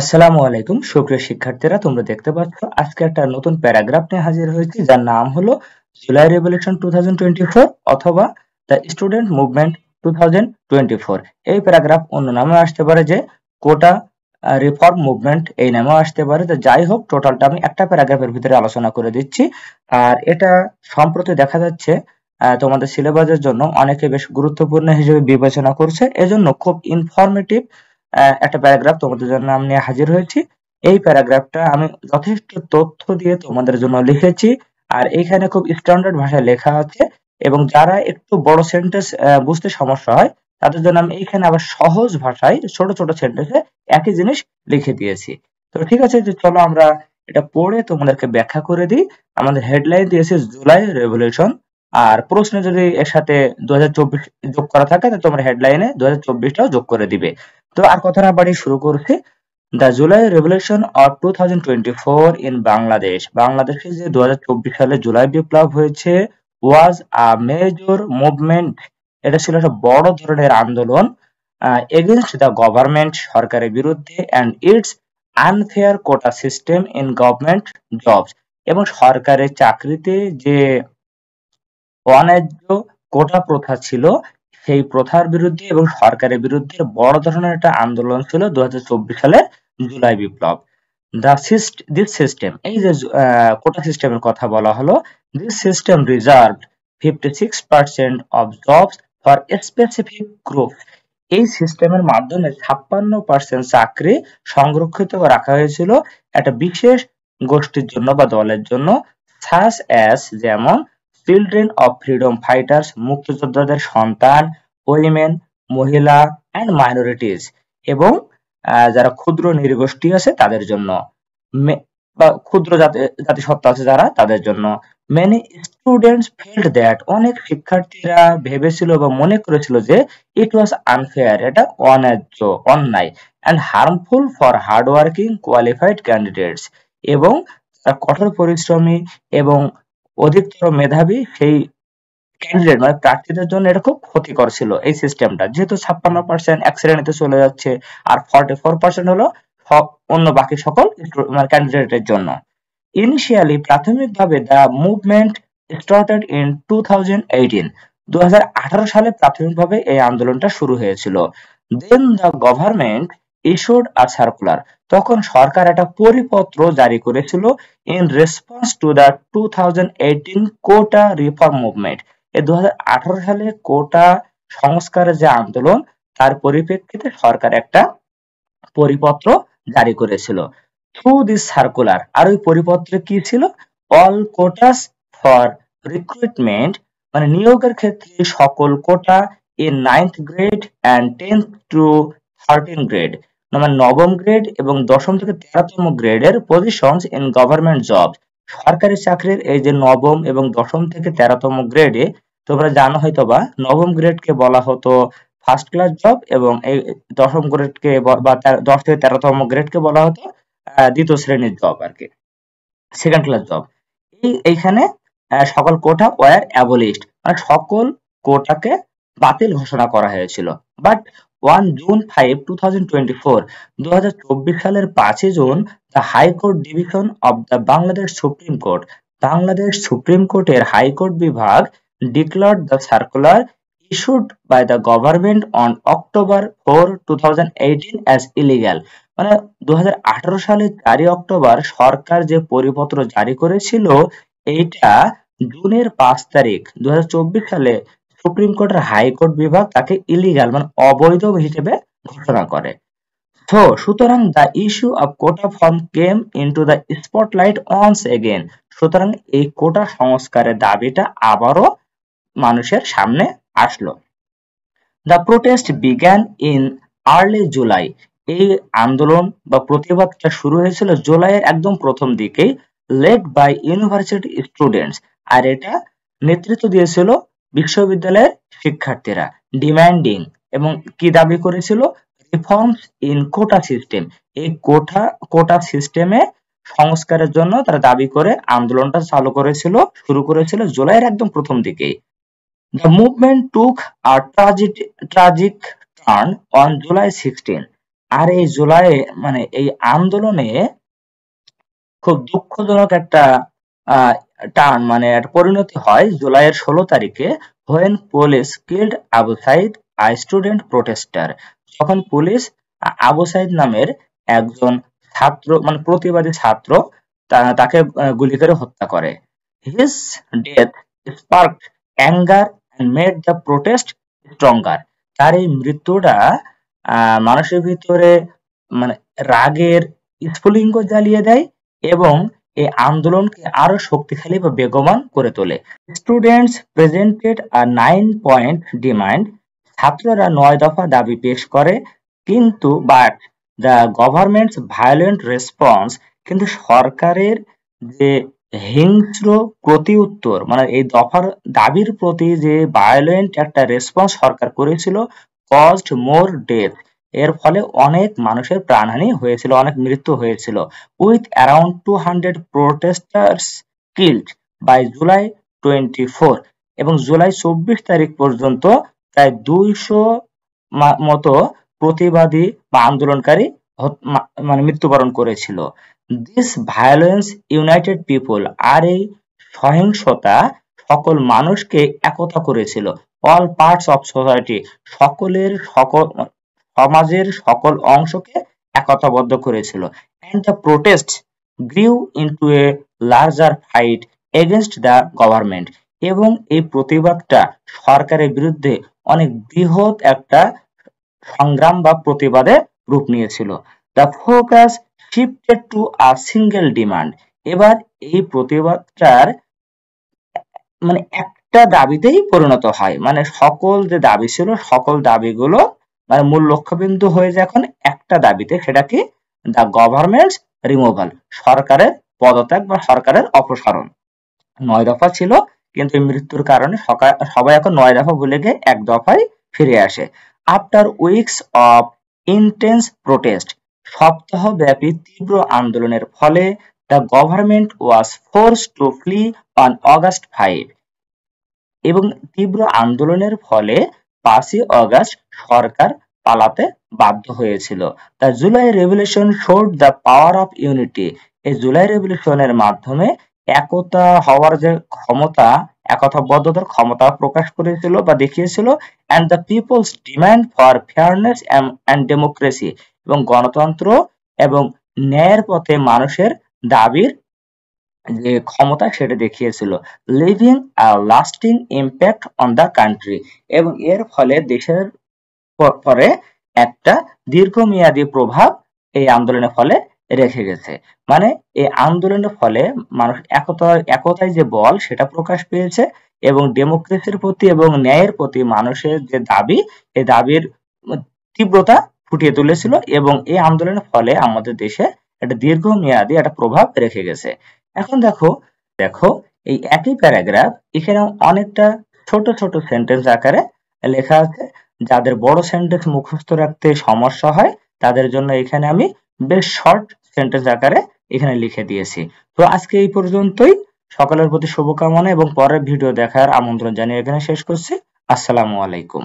আসসালামু আলাইকুম সুপ্রিয় শিক্ষার্থীরা, তোমরা দেখতে পাচ্ছ আজকে একটা নতুন প্যারাগ্রাফ নিয়ে হাজির হয়েছি যার নাম হলো জুলাই রেভলিউশন 2024 অথবা দ্য স্টুডেন্ট মুভমেন্ট 2024। এই প্যারাগ্রাফ অন্য নামে আসতে পারে, যে কোটা রিফর্ম মুভমেন্ট এই নামেও আসতে পারে। তো যাই হোক, টোটালটা আমি একটা প্যারাগ্রাফের ভিতরে আলোচনা করে দিচ্ছি। আর এটা সম্প্রতি দেখা যাচ্ছে তোমাদের সিলেবাসের জন্য অনেকে বেশ গুরুত্বপূর্ণ হিসেবে বিবেচনা করছে, এজন্য খুব ইনফরমেটিভ একটা প্যারাগ্রাফ তোমাদের জন্য আমি নিয়ে হাজির হয়েছি। এই প্যারাগ্রাফটা আমি যথেষ্ট তথ্য দিয়ে তোমাদের জন্য লিখেছি, আর এইখানে খুব স্ট্যান্ডার্ড ভাষায় লেখা আছে, এবং যারা একটু বড় সেন্টেন্স বুঝতে সমস্যা হয় তাদের জন্য আমি এইখানে আবার সহজ ভাষায় ছোট ছোট সেন্টেন্সে একই জিনিস লিখে দিয়েছি। তো ঠিক আছে, যে চলো আমরা এটা পড়ে তোমাদেরকে ব্যাখ্যা করে দিই। আমাদের হেডলাইন দিয়েছে জুলাই রেভলিউশন, আর প্রশ্নে যদি এর সাথে 2024 যোগ করা থাকে তাহলে তোমরা হেডলাইনে 2024টাও যোগ করে দিবে। তো আর কথা না বাড়িয়ে শুরু করছি। The July revolution of 2024 in Bangladesh. বাংলাদেশে যে 2024 সালে জুলাই বিপ্লব হয়েছে ওয়াজ আ মেজর মুভমেন্ট। এটা ছিল একটা বড় ধরনের আন্দোলন এগেইনস্ট দ্য গভর্নমেন্ট, সরকারের বিরুদ্ধে, and it's unfair quota system in government jobs. এবং সরকারের চাকরিতে যে অন্যায্য কোটা প্রথা ছিল সেই প্রথার বিরুদ্ধে এবং সরকারের বিরুদ্ধে বড় ধরনের একটা আন্দোলন ছিল 2024 সালের জুলাই বিপ্লব। দিস সিস্টেম, এই যে কোটা সিস্টেমের কথা বলা হলো, this system reserve 56% of jobs for specific group. এই সিস্টেমের মাধ্যমে 56% চাকরি সংরক্ষিত রাখা হয়েছিল একটা বিশেষ গোষ্ঠীর জন্য বা দলের জন্য, সাস অ্যাজ যেমন চিলড্রেন অফ ফ্রিডম ফাইটার্স, মুক্তিযোদ্ধাদের সন্তান, উইমেন, মহিলা, অ্যান্ড মাইনরিটিজ, এবং যারা ক্ষুদ্র নৃগোষ্ঠী আছে তাদের জন্য, বা ক্ষুদ্র জাতিসত্তা আছে যারা তাদের জন্য। মেনি স্টুডেন্টস ফেল্ট দ্যাট, অনেক শিক্ষার্থীরা ভেবেছিল বা মনে করেছিল যে ইট ওয়াজ আনফেয়ার, এটা অন্যায্য, অন্যায়, and harmful for hardworking qualified candidates, এবং কঠোর পরিশ্রমী এবং অধিকতর মেধাবী সেই ক্যান্ডিডেট মানে প্রার্থীদের জন্য এটা খুব ক্ষতিকর ছিল এই সিস্টেমটা, যেহেতু 56% এক শ্রেণীতে চলে যাচ্ছে আর 44% হলো অন্য বাকি সকল ক্যান্ডিডেটের জন্য। ইনিশিয়ালি, প্রাথমিকভাবে দ্য মুভমেন্ট স্টার্টেড ইন 2018, 2018 সালে প্রাথমিকভাবে এই আন্দোলনটা শুরু হয়েছিল। Then the government issued a circular, তখন সরকার একটা পরিপত্র জারি করেছিল in response to the 2018 quota reform movement. এই 2018 সালে কোটা সংস্কারের যে আন্দোলন তার পরিপ্রেক্ষিতে সরকার একটা পরিপত্র জারি করেছিল। থ্রু দিস সার্কুলার, আর ওই পরিপত্রে কি ছিল, অল কোটাস ফর রিক্রুটমেন্ট, মানে নিয়োগের ক্ষেত্রে সকল quota in 9th grade and 10th to 13 grade, মানে নবম গ্রেড এবং 10ম থেকে 13তম গ্রেডের পজিশনস ইন গভর্নমেন্ট জব। সরকারি চাকরির এই যে নবম এবং 10ম থেকে 13তম গ্রেডে, তোমরা জানো হয়তোবা নবম গ্রেডকে বলা হতো ফার্স্ট ক্লাস জব, এবং এই 10ম গ্রেডকে বা 10 থেকে 13তম গ্রেডকে বলা হতো দ্বিতীয় শ্রেণীর জব আর কি, সেকেন্ড ক্লাস জব। এইখানে সকল কোটা ওয়ার অ্যাবলিশড, মানে সকল কোটাকে বাতিল ঘোষণা করা হয়েছিল। বাট 1 জুন 5, 2024, 2024 সালের 5 June, the high court division of the Bangladesh supreme court, Bangladesh supreme কোর্টের হাইকোর্ট বিভাগ declared the circular issued by the government on October 4, 2018 as illegal, মানে 2018 সালের 4 অক্টোবর সরকার যে পরিপত্র জারি করেছিল এইটা জুনের 5 তারিখ 2024 সালে সুপ্রিম কোর্টের হাইকোর্ট বিভাগ তাকে ইলিগাল মানে অবৈধ হিসেবে ঘোষণা করে। তো সুতরাং the issue of quota form came into the spotlight once again, সুতরাং এই কোটা সংস্কারের দাবিটা আবারও মানুষের সামনে আসলো। The protest began in early July, এই আন্দোলন বা প্রতিবাদটা শুরু হয়েছিল জুলাইয়ের একদম প্রথম দিকেই, লেড বাই ইউনিভার্সিটি স্টুডেন্টস, আর এটা নেতৃত্ব দিয়েছিল বিশ্ববিদ্যালয়ের শিক্ষার্থীরা। ডিমান্ডিং, এবং কি দাবি করেছিল, রিফর্মস ইন কোটা সিস্টেম, এই কোটা সিস্টেমে সংস্কারের জন্য তারা দাবি করে আন্দোলনটা চালু করেছিল, শুরু করেছিল জুলাইয়ের একদম প্রথম দিকেই। The movement took a tragic turn on July 16. আর এই জুলাই এই আন্দোলনে খুব দুঃখজনক একটা টার্ন একটা পরিণতি হয় জুলাইয়ের 16 তারিখে, when police killed Abu Sayed, a student protester। যখন পুলিশ আবু সাইদ নামের একজন ছাত্র প্রতিবাদী ছাত্র তাকে গুলি করে হত্যা করে। his death sparked anger and made the protest stronger। তার এই মৃত্যুটা মানুষের ভিতরে রাগের স্ফুলিঙ্গ জ্বালিয়ে দেয় এবং এই আন্দোলনকে আরো শক্তিশালী বা বেগবান করে তোলে। স্টুডেন্টস প্রেজেন্টেড আ 9-point ডিমান্ড। ছাত্ররা 9 দফা দাবি পেশ করে, কিন্তু দ্য গভর্নমেন্টস ভায়োলেন্ট রেসপন্স, কিন্তু সরকারের যে হিংস্র প্রতি উত্তর এই দফার দাবির প্রতি যে ভায়োলেন্ট একটা রেসপন্স সরকার করেছিল, কজড মোর ডেথ, এর ফলে অনেক মানুষের প্রাণহানি হয়েছিল, অনেক মৃত্যু হয়েছিল। With around 200 protesters killed by July 24, এবং জুলাই 24 তারিখ পর্যন্ত প্রায় 200 মতো প্রতিবাদী বা আন্দোলনকারী মৃত্যুবরণ করেছিল। দিস ভায়োলেন্স ইউনাইটেড পিপল, আর এই সহিংসতা সকল মানুষকে একতা করেছিল। অল পার্টস অফ সোসাইটি, সমাজের সকল অংশকে একতাবদ্ধ করেছিল। and the protests grew into a larger fight against the government, এবং এই প্রতিবাদটা সরকারের বিরুদ্ধে অনেক বৃহৎ একটা সংগ্রাম বা প্রতিবাদে রূপ নিয়েছিল। the focus shifted to a single demand। এবার এই প্রতিবাদটার একটা দাবিতেই পরিণত হয়, সকল যে দাবি ছিল সকল দাবিগুলো মূল লক্ষ্যবিন্দু হয়ে যায় এখন একটা দাবিতে, সেটা কি? দ্য গভর্নমেন্টস রিমুভাল, সরকারের পদত্যাগ বা সরকারের অপসারণ। 9 দফা ছিল, কিন্তু মৃত্যুর কারণে সবাই এখন 9 দফা ভুলে গিয়ে এক দফায় ফিরে আসে। After weeks of intense protest, সপ্তাহব্যাপী তীব্র আন্দোলনের ফলে the government was forced to flee on August 5, এবং তীব্র আন্দোলনের ফলে 5ই অগাস্ট সরকার পালাতে বাধ্য হয়েছিল। The July revolution showed the power of unity, এই জুলাই রেভলিউশনের মাধ্যমে একতা হওয়ার যে ক্ষমতা, একতাবদ্ধতার ক্ষমতা প্রকাশ করেছিল বা দেখিয়েছিল। And the people's demand for fairness and democracy, এবং গণতন্ত্র এবং ন্যায়ের পথে মানুষের দাবির যে ক্ষমতা সেটা দেখিয়েছিল। Living a lasting impact on the country, এবং এর ফলে দেশের পরে একটা দীর্ঘমেয়াদী প্রভাব এই আন্দোলনের ফলে রেখে গেছে। এই আন্দোলনের ফলে মানুষ একতায় যে বল সেটা প্রকাশ পেয়েছে, এবং ডেমোক্রেসির প্রতি এবং ন্যায়ের প্রতি মানুষের যে দাবি, এই দাবির তীব্রতা ফুটিয়ে তুলেছিল, এবং এই আন্দোলনের ফলে আমাদের দেশে একটা দীর্ঘমেয়াদী একটা প্রভাব রেখে গেছে। এখন দেখো এই একই প্যারাগ্রাফ এখানে অনেকটা ছোট ছোট সেন্টেন্স আকারে লেখা আছে। যাদের বড় সেন্টেন্স মুখস্থ রাখতে সমস্যা হয় তাদের জন্য এখানে আমি বেশ শর্ট সেন্টেন্স আকারে এখানে লিখে দিয়েছি। তো আজকে এই পর্যন্তই। সকলের প্রতি শুভকামনা এবং পরের ভিডিও দেখার আমন্ত্রণ জানিয়ে এখানে শেষ করছি। আসসালামু আলাইকুম।